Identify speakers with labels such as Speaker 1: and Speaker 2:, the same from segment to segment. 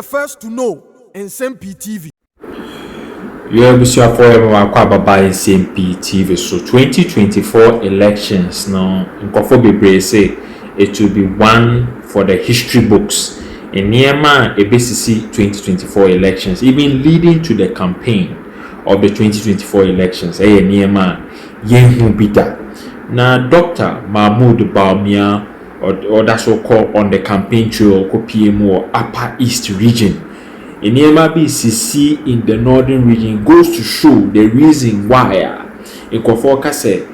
Speaker 1: the first to know. Nsem-Pii TV.
Speaker 2: Yeah, we see a by Nsem-Pii TV. So 2024 elections now, in say it will be one for the history books. In Niema, ABCC 2024 elections, even leading to the campaign of the 2024 elections. Niema, Yenhu Bida. Now, Dr. Mahmoud Bawumia, or that's what called on the campaign trail, PMO Upper East region. In BCC in the northern region goes to show the reason why in Kofoka said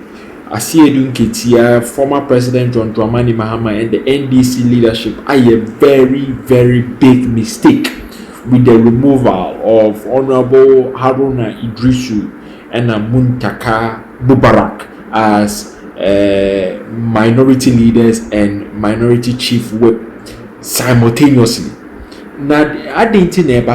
Speaker 2: Asiedun Ketia, former President John Dramani Mahama and the NDC leadership are a very, very big mistake with the removal of Honorable Haruna Iddrisu and Muntaka Mubarak as minority leaders and minority chief whip simultaneously. Now, I didn't think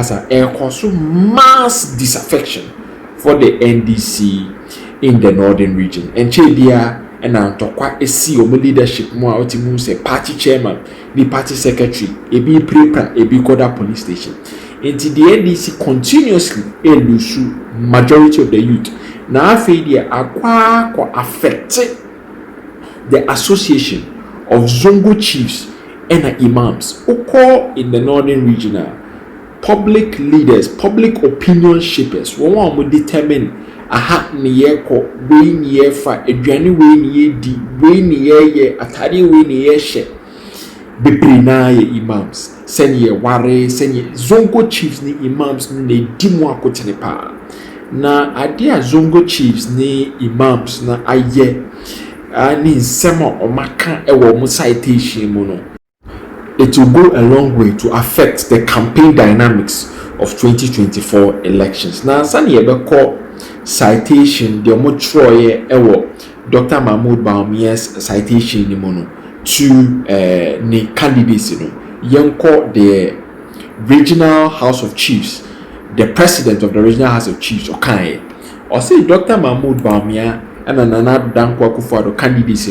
Speaker 2: cause mass disaffection for the NDC in the northern region. And Chedia and I'm talking see leadership more ultimately say party chairman, the party secretary, a be prepare, a be Koda police station. Until the NDC continuously lose majority of the youth. Now, failure are affected the association of Zongo Chiefs and imams who call in the northern region public leaders, public opinion shapers. One will determine a hat near ko way near fa a journey way near di way near ye atari way near she bebrina ye imams send ye ware send ye Zongo Chiefs ni imams ni dimu akotene pa na adia Zongo Chiefs ni imams na aye ani nsema omaka ewo mu citation mu no. It will go a long way to affect the campaign dynamics of 2024 elections. Now, Sani call citation the Omotroye Ewo Dr. Mahmoud Bawumia's citation to the candidates. Yanko, the regional House of Chiefs, the president of the regional House of Chiefs, or kaayɛ, or say Dr. Mahmoud Bawumia and Nana Dankwa Akufo-Addo candidates.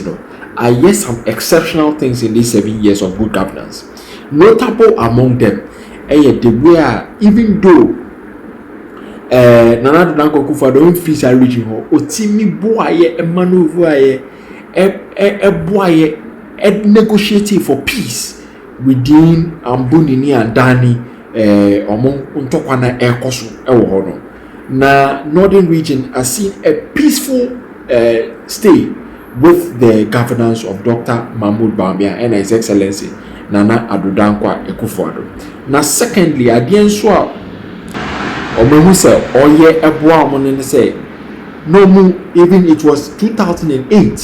Speaker 2: I hear some exceptional things in these 7 years of good governance. Notable among them, the way even though Nana Dankwa Akufo-Addo don't face a region, Otimi Boaye, Emmanuel Boaye, negotiating for peace within Ambunini and Dani, among Untokwana Ekosu Ewohono. Na Northern region has seen a peaceful stay with the governance of Dr. Mahmoud Bawumia and His Excellency Nana Dankwa Akufo-Addo. Now, secondly, Adienswa Omehu say Oye Ebwa Omonene say no mu even it was 2008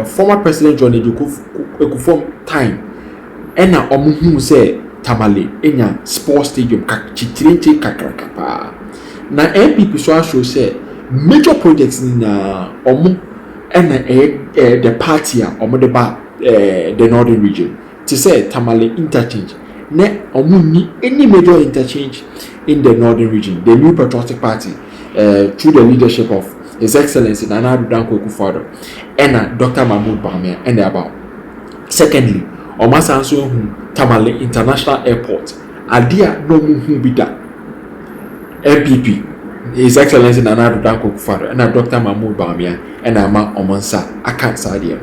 Speaker 2: former President John Akufo time ena Omehu say Tamale enya sports stadium chitrinche kakrakapa. Na MPP so show say major projects na and the party or the northern region to say Tamale interchange. Ne omuni any major interchange in the northern region. The new patriotic party through the leadership of His Excellency Nana Dankwa Akufo-Addo and Dr. Mahmoud Bawumia and about. Secondly, Omasanso Tamale International Airport. Adia no mu bida MPP. His Excellency Nana Dankwa Akufo-Addo and Dr. Mahmoud Bawumia and Ama Omansa Akan Sadia.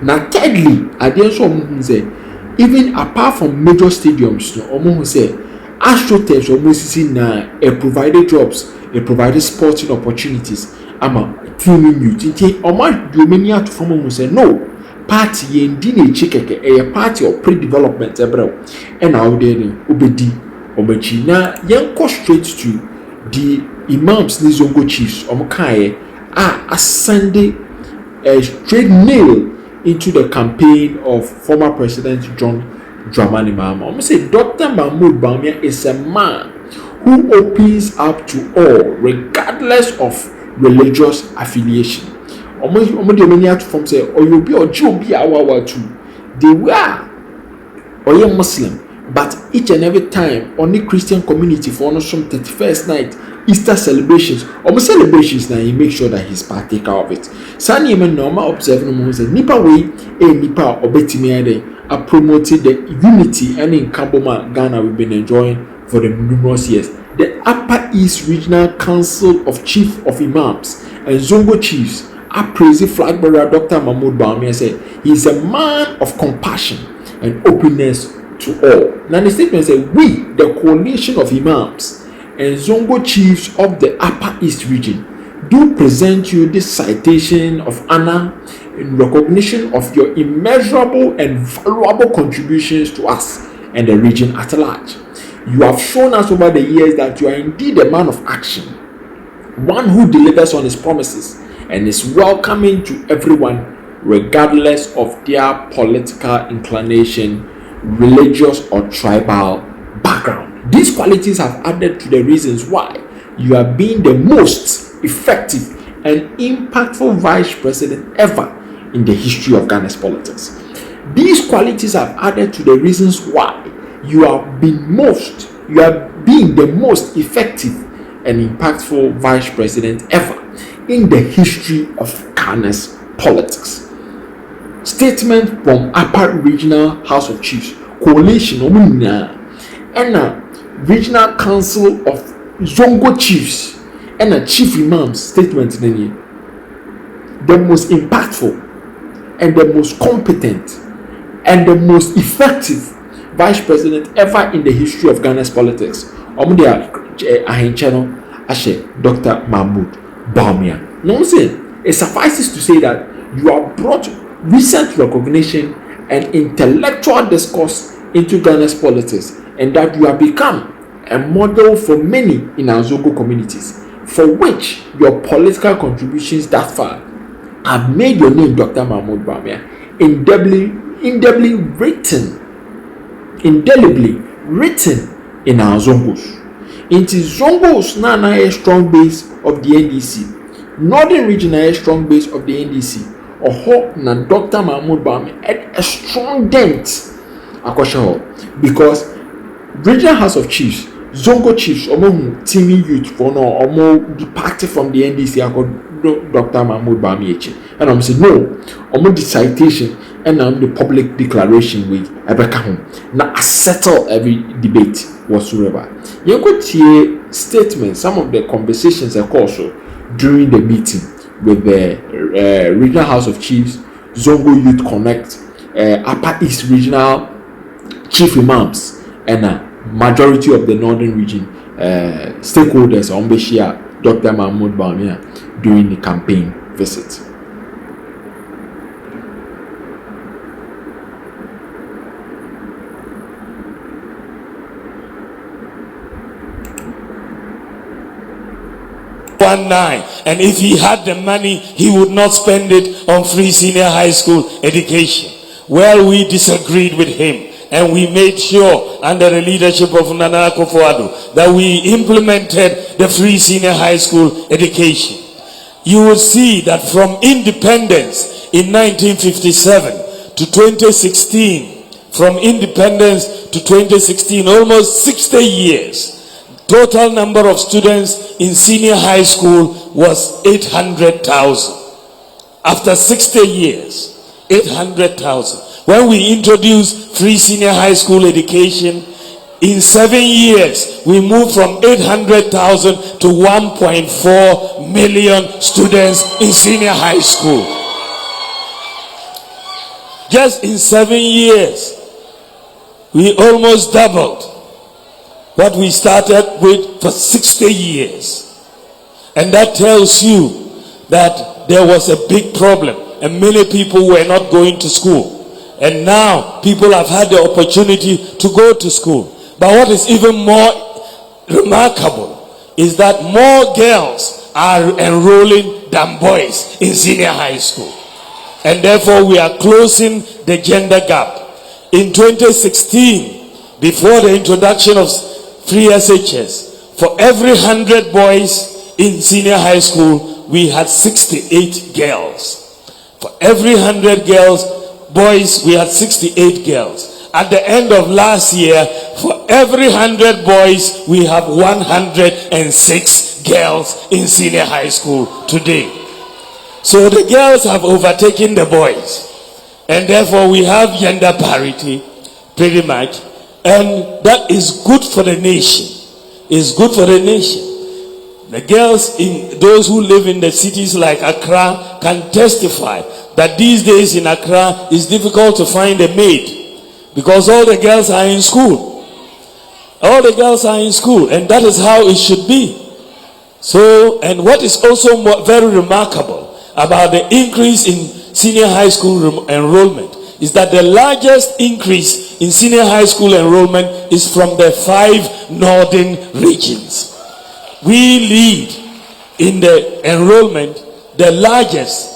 Speaker 2: Now, thirdly, Adienso say even apart from major stadiums, Omo say AstroTurf almost na provided jobs, provided sporting opportunities. Ama teaming youth. Oma Dominion to form say no party yendi ne chikeke a party of pre-development ebro and out there obedi omechi na yanko straight to the imams ni Zongo Chiefs kaayɛ ascending a straight nail into the campaign of former President John Dramani Mahama. Say Dr. Mahmoud Bawumia is a man who opens up to all regardless of religious affiliation. The many to form say or you be or Jew be our too. They were or you Muslim, but each and every time only Christian community for almost from 31st night Easter celebrations, almost celebrations now he make sure that he's partaker of it. Sani even normal observing moment say nipa way nipa obetimi ade are promoting the unity and in Kaboma, Ghana, we've been enjoying for the numerous years. The Upper East Regional Council of Chief of Imams and Zongo Chiefs are praising flag bearer Dr. Mahmoud Bawumia said he is a man of compassion and openness to all. Now the statement said, we, the coalition of Imams and Zongo Chiefs of the Upper East region, do present you this citation of honor in recognition of your immeasurable and valuable contributions to us and the region at large. You have shown us over the years that you are indeed a man of action, one who delivers on his promises and is welcoming to everyone regardless of their political inclination, religious or tribal background. These qualities have added to the reasons why you are being the most effective and impactful vice president ever in the history of Ghana's politics. These qualities have added to the reasons why you are being the most effective and impactful vice president ever in the history of Ghana's politics. Statement from Upper Regional House of Chiefs, Coalition and a Regional Council of Zongo Chiefs and a Chief Imam's statement the most impactful and the most competent and the most effective vice president ever in the history of Ghana's politics. Dr. Mahmoud Bawumia. No, I'm saying it suffices to say that you have brought recent recognition and intellectual discourse into Ghana's politics, and that you have become a model for many in our Zongo communities, for which your political contributions that far have made your name, Dr. Mahmoud Bawumia, indelibly written in our Zongos. It is Zongos now a strong base of the NDC. Northern region a strong base of the NDC. Oho na Dr. Mahmoud Bawumia had a strong dent because Regional House of Chiefs, Zongo Chiefs, omo teaming youth for no omo departed from the NDC Dr. Mahmoud Bawumia. And I'm saying no, omo the citation and the public declaration with Ebeka home. Now I settle every debate whatsoever. You could hear statements, some of the conversations also during the meeting with the Regional House of Chiefs, Zongo Youth Connect, Upper East Regional Chief Imams, and a majority of the Northern region stakeholders on Beshia, Dr. Mahmoud Bawumia during the campaign visit.
Speaker 3: And if he had the money, he would not spend it on free senior high school education. Well, we disagreed with him, and we made sure under the leadership of Nana Akufo-Addo that we implemented the free senior high school education. You will see that from independence in 1957 to 2016, from independence to 2016, almost 60 years, total number of students in senior high school was 800,000. After 60 years, 800,000. When we introduced free senior high school education, in 7 years, we moved from 800,000 to 1.4 million students in senior high school. Just in 7 years, we almost doubled what we started with for 60 years. And that tells you that there was a big problem and many people were not going to school. And now people have had the opportunity to go to school. But what is even more remarkable is that more girls are enrolling than boys in senior high school. And therefore we are closing the gender gap. In 2016, before the introduction of free SHS, for every 100 boys in senior high school, we had 68 girls. For every 100 boys, we had 68 girls. At the end of last year, for every 100 boys, we have 106 girls in senior high school today. So the girls have overtaken the boys. And therefore we have gender parity pretty much, and that is good for the nation. It's good for the nation. The girls, those who live in the cities like Accra, can testify that these days in Accra it's difficult to find a maid because all the girls are in school. All the girls are in school, and that is how it should be. So, and what is also very remarkable about the increase in senior high school enrollment is that the largest increase in senior high school enrollment is from the 5 northern regions. We lead in the enrollment. The largest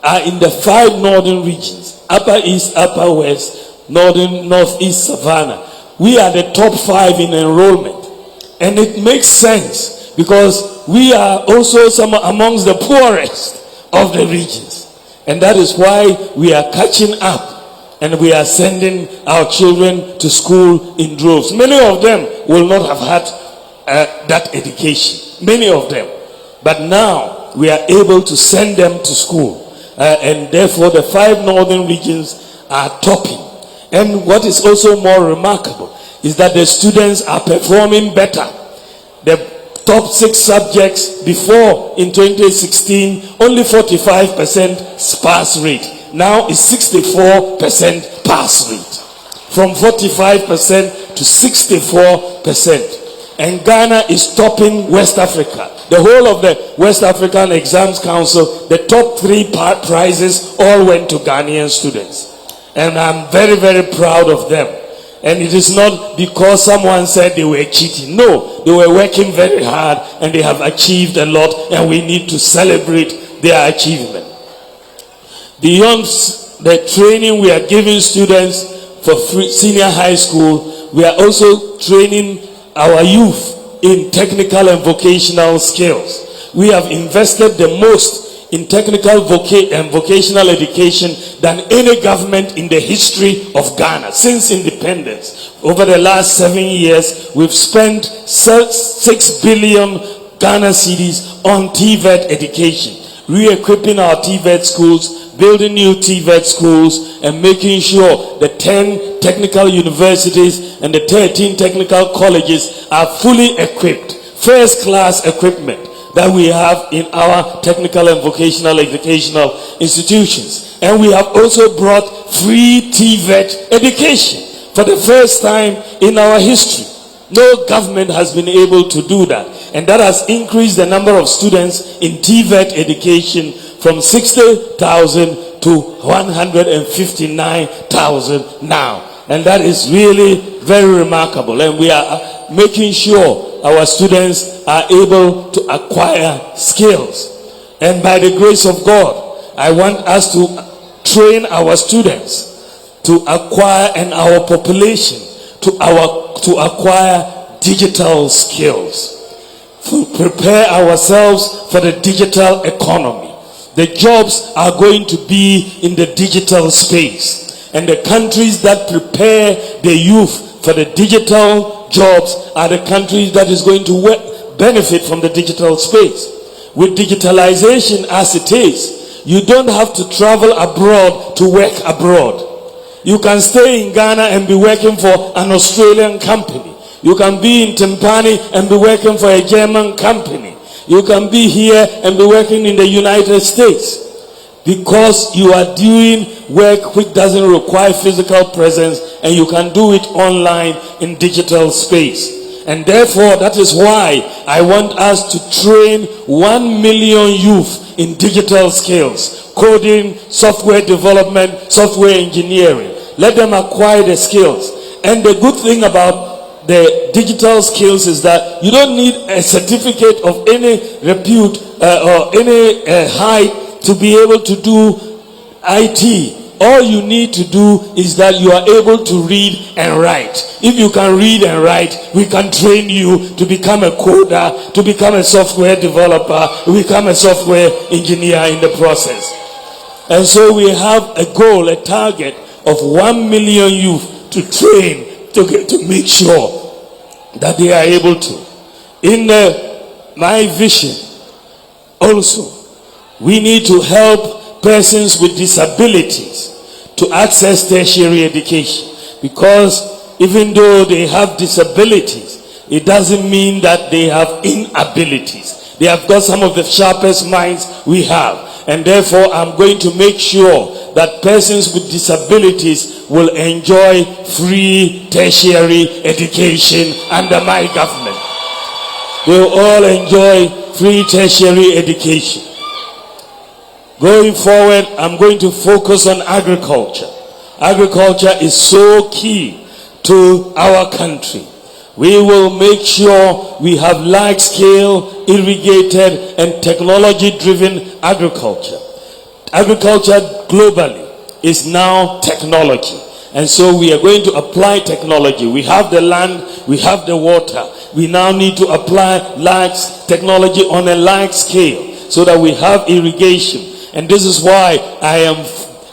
Speaker 3: are in the 5 northern regions: Upper East, Upper West, Northern, Northeast, Savannah. We are the top 5 in enrollment, and it makes sense because we are also some amongst the poorest of the regions. And that is why we are catching up, and we are sending our children to school in droves. Many of them will not have had that education, many of them. But now we are able to send them to school. And therefore the 5 northern regions are topping. And what is also more remarkable is that the students are performing better. The top 6 subjects before, in 2016, only 45% pass rate. Now it's 64% pass rate. From 45% to 64%. And Ghana is topping West Africa. The whole of the West African Exams Council, the top 3 prizes all went to Ghanaian students. And I'm very, very proud of them. And it is not because someone said they were cheating. No, they were working very hard and they have achieved a lot, and we need to celebrate their achievement. Beyond the training we are giving students for senior high school, we are also training our youth in technical and vocational skills. We have invested the most in technical and vocational education than any government in the history of Ghana since independence. Over the last 7 years, we've spent 6 billion Ghana cedis on TVET education, re-equipping our TVET schools, building new TVET schools, and making sure the 10 technical universities and the 13 technical colleges are fully equipped, first-class equipment that we have in our technical and vocational educational institutions. And we have also brought free TVET education for the first time in our history. No government has been able to do that, and that has increased the number of students in TVET education from 60,000 to 159,000 now. And that is really very remarkable, and we are making sure our students are able to acquire skills. And by the grace of God, I want us to train our students to acquire, and our population to acquire digital skills, to prepare ourselves for the digital economy. The jobs are going to be in the digital space, and the countries that prepare the youth for the digital jobs are the countries that is going to benefit from the digital space. With digitalization as it is, you don't have to travel abroad to work abroad. You can stay in Ghana and be working for an Australian company. You can be in Nsem-Pii and be working for a German company. You can be here and be working in the United States, because you are doing work which doesn't require physical presence, and you can do it online in digital space. And therefore, that is why I want us to train 1 million youth in digital skills, coding, software development, software engineering. Let them acquire the skills. And the good thing about the digital skills is that you don't need a certificate of any repute or any height to be able to do IT. All you need to do is that you are able to read and write. If you can read and write, we can train you to become a coder, to become a software developer, to become a software engineer in the process. And so we have a goal, a target of 1 million youth to train, to make sure that they are able to. In my vision also, we need to help persons with disabilities to access tertiary education, because even though they have disabilities, it doesn't mean that they have inabilities. They have got some of the sharpest minds we have, and therefore I'm going to make sure that persons with disabilities will enjoy free tertiary education under my government. They will all enjoy free tertiary education. Going forward, I'm going to focus on agriculture. Agriculture is so key to our country. We will make sure we have large-scale, irrigated, and technology-driven agriculture. Agriculture globally is now technology. And so we are going to apply technology. We have the land, we have the water. We now need to apply large technology on a large scale so that we have irrigation. And this is why I am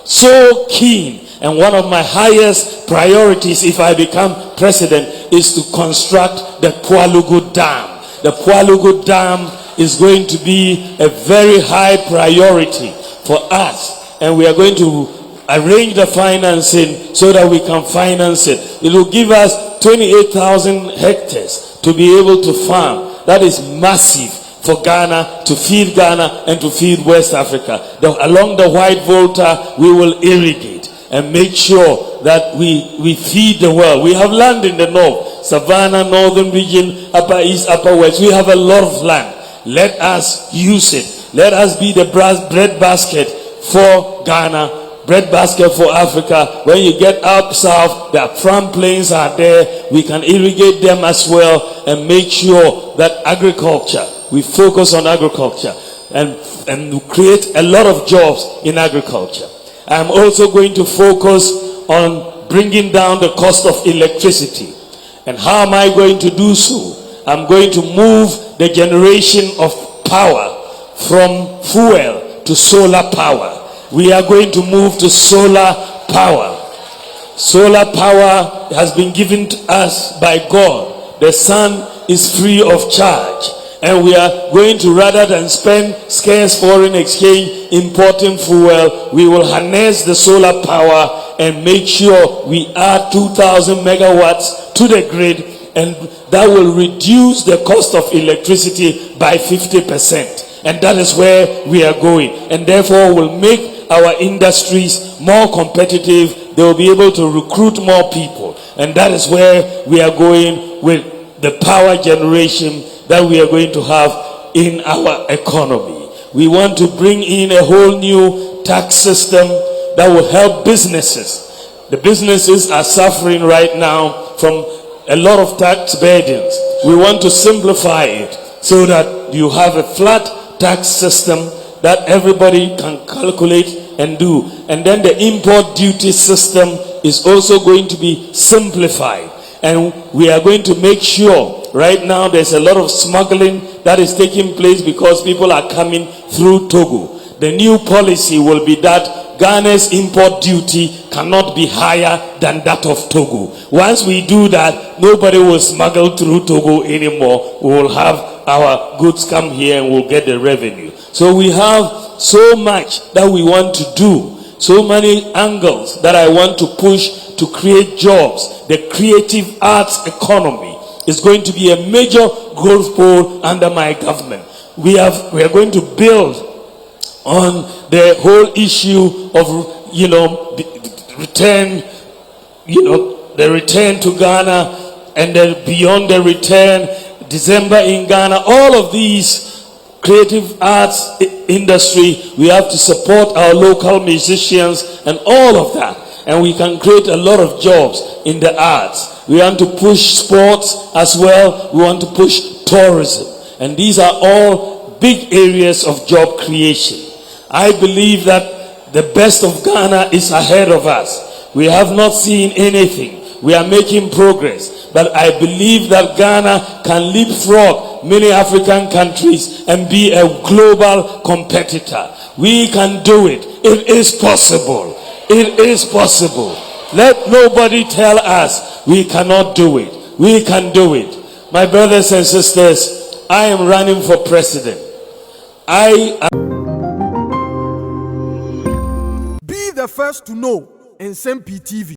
Speaker 3: so keen, and one of my highest priorities if I become president is to construct the Kwalugu Dam. The Kwalugu Dam is going to be a very high priority for us, and we are going to arrange the financing so that we can finance it. It will give us 28,000 hectares to be able to farm. That is massive for Ghana, to feed Ghana and to feed West Africa. Along the White Volta, we will irrigate and make sure that we feed the world. We have land in the north, Savannah, northern region, upper east, upper west. We have a lot of land. Let us use it. Let us be the bread basket for Ghana, bread basket for Africa. When you get up south, the farm plains are there. We can irrigate them as well and make sure that agriculture, we focus on agriculture and create a lot of jobs in agriculture. I'm also going to focus on bringing down the cost of electricity. And how am I going to do so? I'm going to move the generation of power from fuel to solar power. We are going to move to solar power. Solar power has been given to us by God. The sun is free of charge. And we are going to, rather than spend scarce foreign exchange importing fuel, we will harness the solar power and make sure we add 2,000 megawatts to the grid, and that will reduce the cost of electricity by 50%. And that is where we are going. And therefore will make our industries more competitive. They will be able to recruit more people. And that is where we are going with the power generation that we are going to have in our economy. We want to bring in a whole new tax system that will help businesses. The businesses are suffering right now from a lot of tax burdens. We want to simplify it so that you have a flat tax system that everybody can calculate and do. And then the import duty system is also going to be simplified. And we are going to make sure, right now there's a lot of smuggling that is taking place because people are coming through Togo. The new policy will be that Ghana's import duty cannot be higher than that of Togo. Once we do that, nobody will smuggle through Togo anymore. We will have our goods come here and we'll get the revenue. So we have so much that we want to do, so many angles that I want to push to create jobs. The creative arts economy is going to be a major growth pole under my government. We are going to build on the whole issue of return, the return to Ghana, and then beyond the return, December in Ghana. All of these creative arts industry, we have to support our local musicians and all of that. And we can create a lot of jobs in the arts. We want to push sports as well. We want to push tourism. And these are all big areas of job creation. I believe that the best of Ghana is ahead of us. We have not seen anything. We are making progress. But I believe that Ghana can leapfrog many African countries and be a global competitor. We can do it. It is possible. It is possible. Let nobody tell us we cannot do it. We can do it. My brothers and sisters, I am running for president.
Speaker 1: Be the first to know. Nsem-Pii TV.